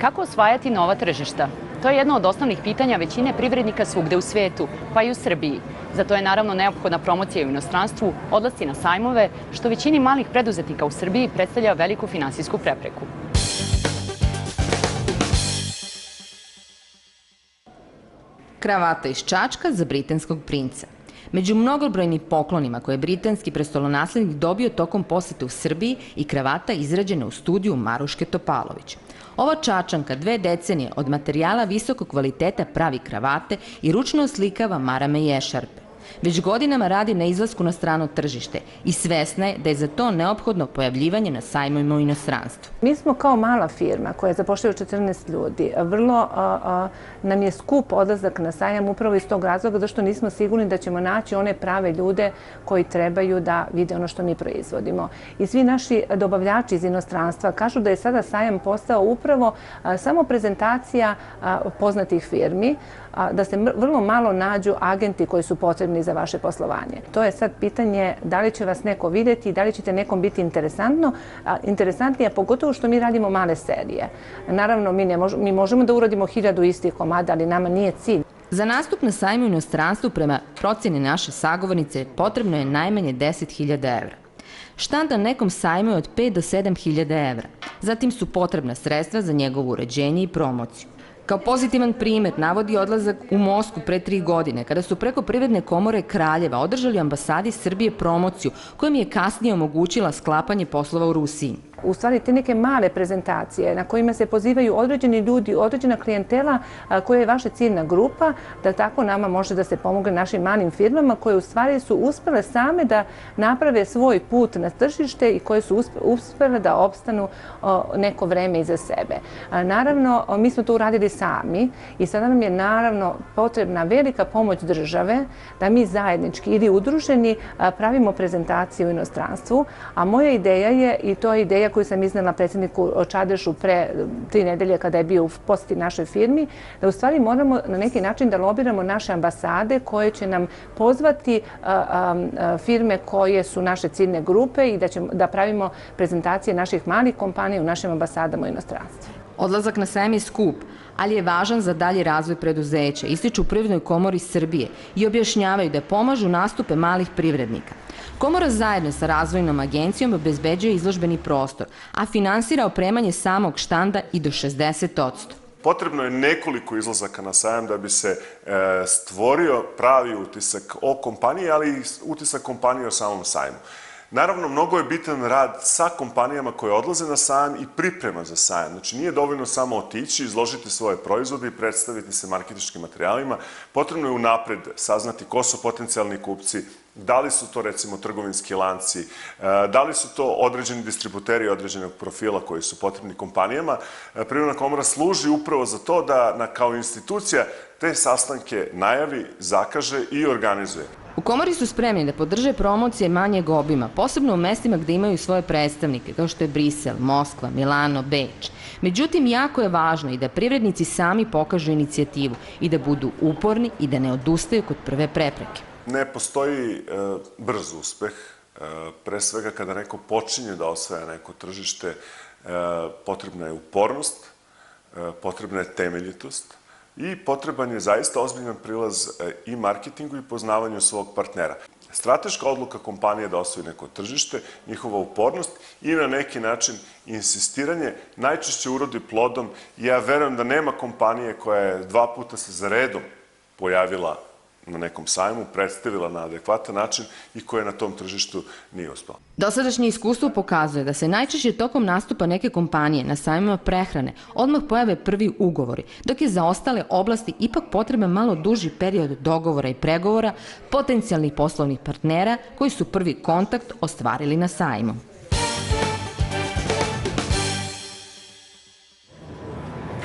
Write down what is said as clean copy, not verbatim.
Kako osvajati nova tržišta? To je jedno od osnovnih pitanja većine privrednika svugde u svetu, pa i u Srbiji. Zato je naravno neophodna promocija u inostranstvu, odlasci na sajmove, što većini malih preduzetnika u Srbiji predstavlja veliku finansijsku prepreku. Kravata iz Čačka za britanskog princa. Među mnogobrojnim poklonima koje je britanski prestolonaslednik dobio tokom posete u Srbiji i kravata izrađena u studiju Maruške Topalović. Ova Čačanka 2 decenije od materijala visokog kvaliteta pravi kravate i ručno oslikava marame i ešarpe. Već godinama radi na izlasku na strano tržište i svesna je da je za to neophodno pojavljivanje na sajmovima u inostranstvu. Mi smo kao mala firma koja zapošljava 14 ljudi. Vrlo nam je skup odlazak na sajam upravo iz tog razloga zašto nismo sigurni da ćemo naći one prave ljude koji trebaju da vide ono što mi proizvodimo. I svi naši dobavljači iz inostranstva kažu da je sada sajam postao upravo samo prezentacija poznatih firmi, da se vrlo malo nađu agenti koji su potrebni za vaše poslovanje. To je sad pitanje da li će vas neko vidjeti i da li ćete nekom biti interesantnije, pogotovo što mi radimo male serije. Naravno, mi možemo da uradimo 1000 istih komada, ali nama nije cilj. Za nastup na sajmu u inostranstvu prema procjeni naše sagovornice potrebno je najmanje 10.000 evra. Štand na nekom sajmu je od 5 do 7.000 evra. Zatim su potrebna sredstva za njegovo uređenje i promociju. Kao pozitivan primjer navodi odlazak u Moskvu pre 3 godine, kada su preko Privredne komore Kraljeva održali u ambasadi Srbije promociju, kojom je kasnije omogućila sklapanje poslova u Rusiji. U stvari te neke male prezentacije na kojima se pozivaju određeni ljudi, određena klijentela koja je vaša ciljna grupa, da tako nama može da se pomogne našim malim firmama koje u stvari su uspjele same da naprave svoj put na tržište i koje su uspjele da opstanu neko vreme iza sebe. Naravno, mi smo to uradili sami i sada nam je naravno potrebna velika pomoć države da mi zajednički ili udruženi pravimo prezentacije u inostranstvu, a moja ideja je, i to je ideja koju sam iznela predsjedniku Čadešu pre 3 nedelje kada je bio u posjeti našoj firmi, da u stvari moramo na neki način da lobiramo naše ambasade koje će nam pozvati firme koje su naše ciljne grupe i da pravimo prezentacije naših malih kompanija u našim ambasadama u inostranstvu. Odlazak na sajam je skup, ali je važan za dalji razvoj preduzeća, ističu u Privrednoj komori Srbije i objašnjavaju da pomažu nastupe malih privrednika. Komora zajedno sa razvojnom agencijom obezbeđuje izložbeni prostor, a finansira opremanje samog štanda i do 60%. Potrebno je nekoliko izlazaka na sajam da bi se stvorio pravi utisak o kompaniji, ali i utisak kompanije o samom sajmu. Naravno, mnogo je bitan rad sa kompanijama koje odlaze na sajam i priprema za sajam. Znači, nije dovoljno samo otići, izložiti svoje proizvode i predstaviti se marketinškim materijalima. Potrebno je unapred saznati ko su potencijalni kupci, da li su to recimo trgovinski lanci, da li su to određeni distributeri određenog profila koji su potrebni kompanijama. Privredna komora služi upravo za to da kao institucija te sastanke najavi, zakaže i organizuje. U komori su spremni da podrže promocije manjeg obima, posebno u mestima gde imaju svoje predstavnike, kao što je Brisel, Moskva, Milano, Beč. Međutim, jako je važno i da privrednici sami pokažu inicijativu i da budu uporni i da ne odustaju kod prve prepreke. Ne postoji brz uspeh. Pre svega kada neko počinje da osvaja neko tržište, potrebna je upornost, potrebna je temeljitost i potreban je zaista ozbiljan prilaz i marketingu i poznavanju svog partnera. Strateška odluka kompanije da osvoji neko tržište, njihova upornost i na neki način insistiranje najčešće urodi plodom. Ja verujem da nema kompanije koja je 2 puta se za redom pojavila na nekom sajmu, predstavila na adekvatan način i koja na tom tržištu nije uspela. Dosadašnje iskustvo pokazuje da se najčešće tokom nastupa neke kompanije na sajmima prehrane odmah pojave prvi ugovori, dok je za ostale oblasti ipak potreban malo duži period dogovora i pregovora potencijalnih poslovnih partnera koji su prvi kontakt ostvarili na sajmu.